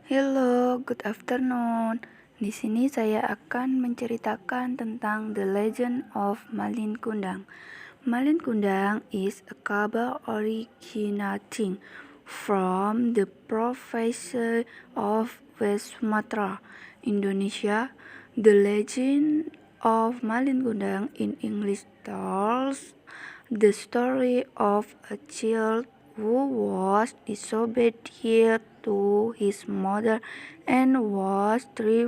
Hello, good afternoon. Di sini saya akan menceritakan tentang The Legend of Malin Kundang. Malin Kundang is a cover originating from the province of West Sumatra, Indonesia. The Legend of Malin Kundang in English tells the story of a child who was disobedient to his mother and was thirsty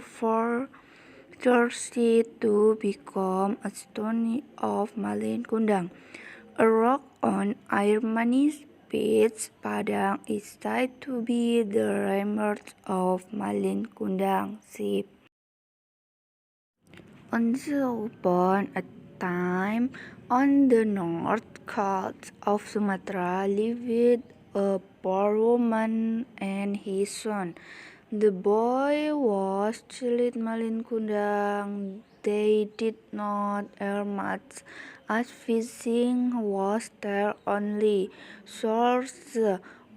to become a stone of Malin Kundang. A rock on Airmanis Beach, Padang is said to be the remnants of Malin Kundang ship. Once upon a time, on the north coast of Sumatra lived a poor woman and his son. The boy was called Malin Kundang. They did not earn much, as fishing was their only source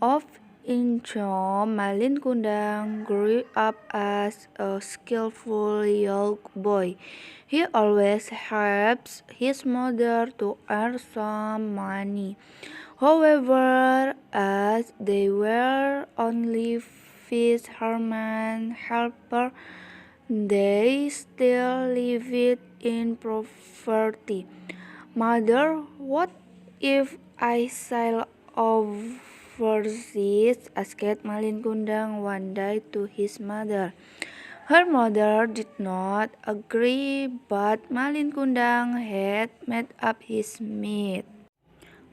of income. Malin Kundang grew up as a skillful young boy. He always helps his mother to earn some money. However, as they were only fishermen helper, they still lived in poverty. Mother, what if I sail overseas? Asked Malin Kundang one day to his mother. Her mother did not agree, but Malin Kundang had made up his mind.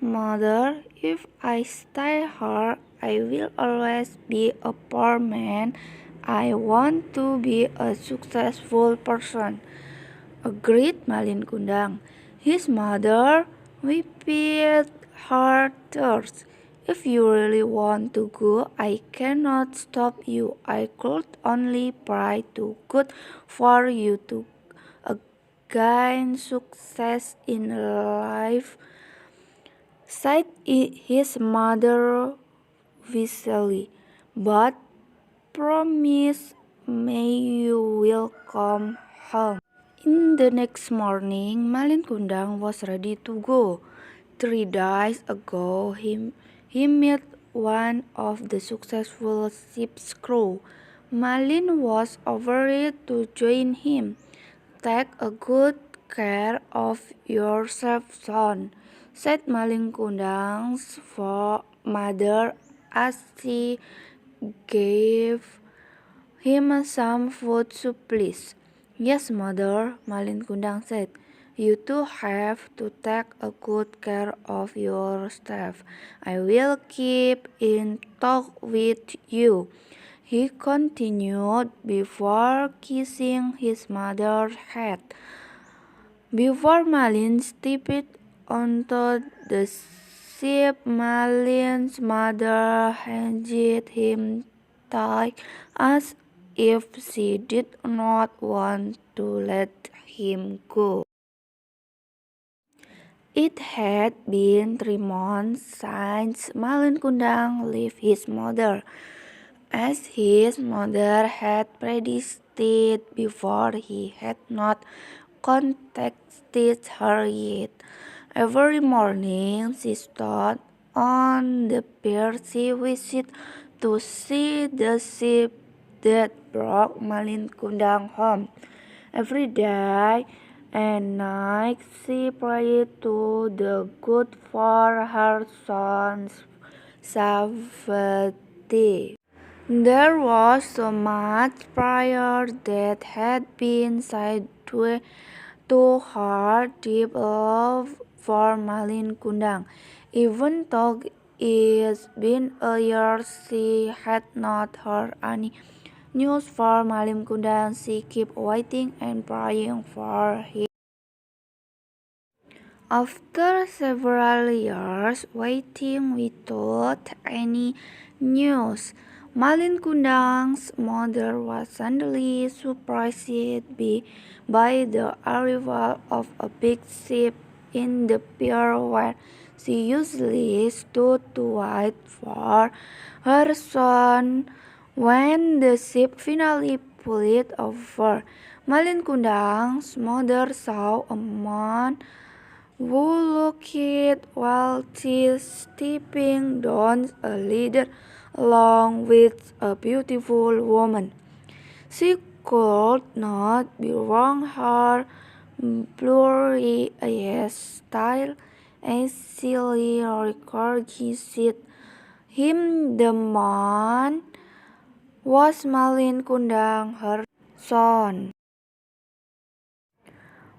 Mother, if I stay here, I will always be a poor man. I want to be a successful person, agreed Malin Kundang. His mother wiped her tears. If you really want to go, I cannot stop you. I could only pray to God for you to gain success in life, said his mother wistfully. But promise me you will come home. In the next morning, Malin Kundang was ready to go. 3 days ago, he met one of the successful ship's crew. Malin was offered to join him. Take a good care of yourself, son, said Malin Kundang's mother as she gave him some food supplies. Yes, mother, Malin Kundang said. You too have to take a good care of yourself. I will keep in touch with you, he continued before kissing his mother's head. Before Malin stepped onto the ship, Malin's mother handed him tight as if she did not want to let him go. It had been 3 months since Malin Kundang left his mother. As his mother had predicted before, he had not contacted her yet. Every morning she stood on the pier she wished to see the ship that brought Malin Kundang home. Every day and night she prayed to the good for her son's safety. There was so much prayer that had been said to her deep love for Malin Kundang. Even though it's been a year, she had not heard any news for Malin Kundang. She kept waiting and praying for him. After several years waiting without any news, Malin Kundang's mother was suddenly surprised by the arrival of a big ship in the pier where she usually stood to wait for her son. When the ship finally pulled over, Malin Kundang's mother saw a man who looked wealthy stepping down a ladder along with a beautiful woman. She could not be wrong. Her blurry hairstyle easily recognized him. The man was Malin Kundang, her son.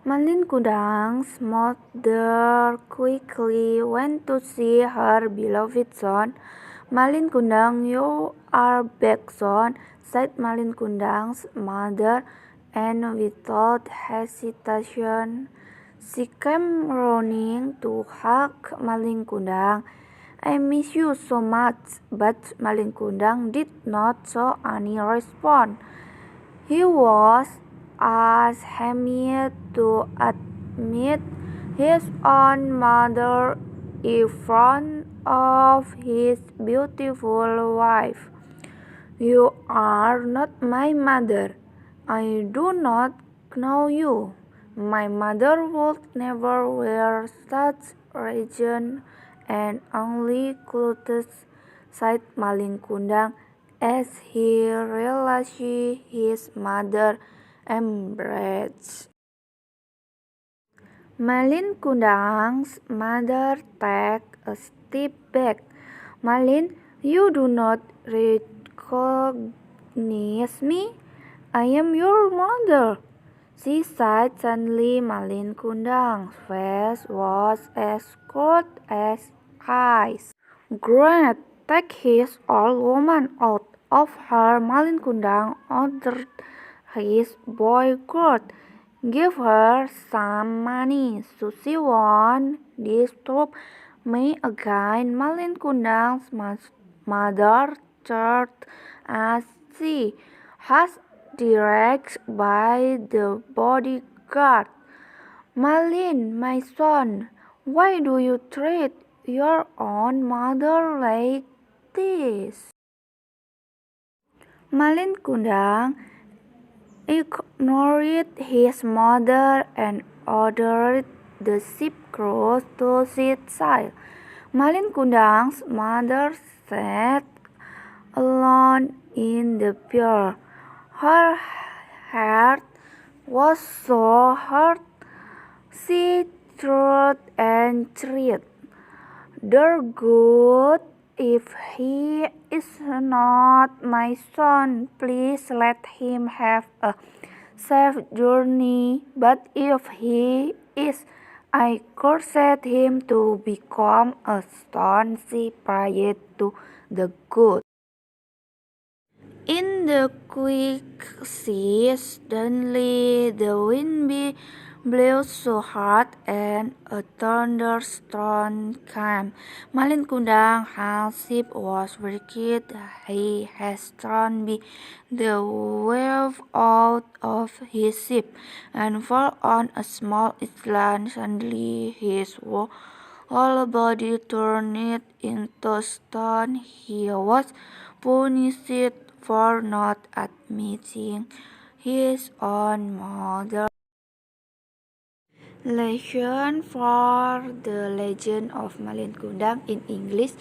Malin Kundang's mother quickly went to see her beloved son. Malin Kundang, you are back, son, said Malin Kundang's mother, and without hesitation, she came running to hug Malin Kundang. I miss you so much, but Malin Kundang did not show any response. He was ashamed to admit his own mother in front of his beautiful wife. You are not my mother. I do not know you. My mother would never wear such region and only clothes, said Malin Kundang as he realized his mother embraced. Malin Kundang's mother took a step back. Malin, you do not recognize me? I am your mother, she said suddenly. Malin Kundang's face was as cold as ice. Great, take his old woman out of her, Malin Kundang ordered his bodyguard. Give her some money, so she won't disturb me again. Malin Kundang's mother turned as she was directed by the bodyguard. Malin, my son, why do you treat your own mother like this? Malin Kundang ignored his mother and ordered the ship crew to set sail. Malin Kundang's mother sat alone in the pier. Her heart was so hurt. She tried and tried. Dear God, if he is not my son, please let him have a safe journey. But if he is, I curse him to become a stone, she prayed to the God. In the quick seas, suddenly the wind blew so hard and a thunderstorm came. Malin Kundang's ship was wrecked. He has thrown the wave out of his ship and fell on a small island. Suddenly his whole body turned into stone. He was punished for not admitting his own mother. Lesson for the Legend of Malin Kundang in English.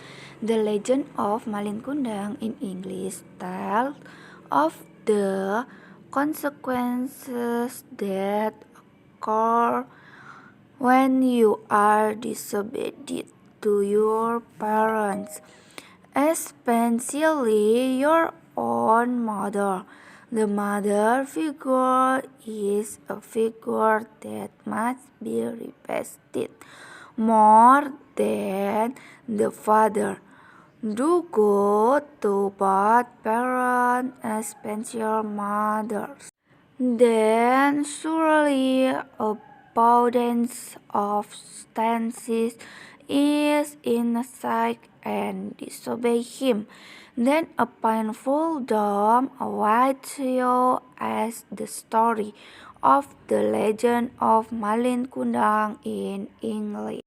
The Legend of Malin Kundang in English tells of the consequences that occur when you are disobedient to your parents, especially your own mother. The mother figure is a figure that must be respected more than the father. Do good to both parents, especially mothers. Then surely abundance of stances is in sight and disobey him. Then a painful doom awaits you as the story of the Legend of Malin Kundang in English.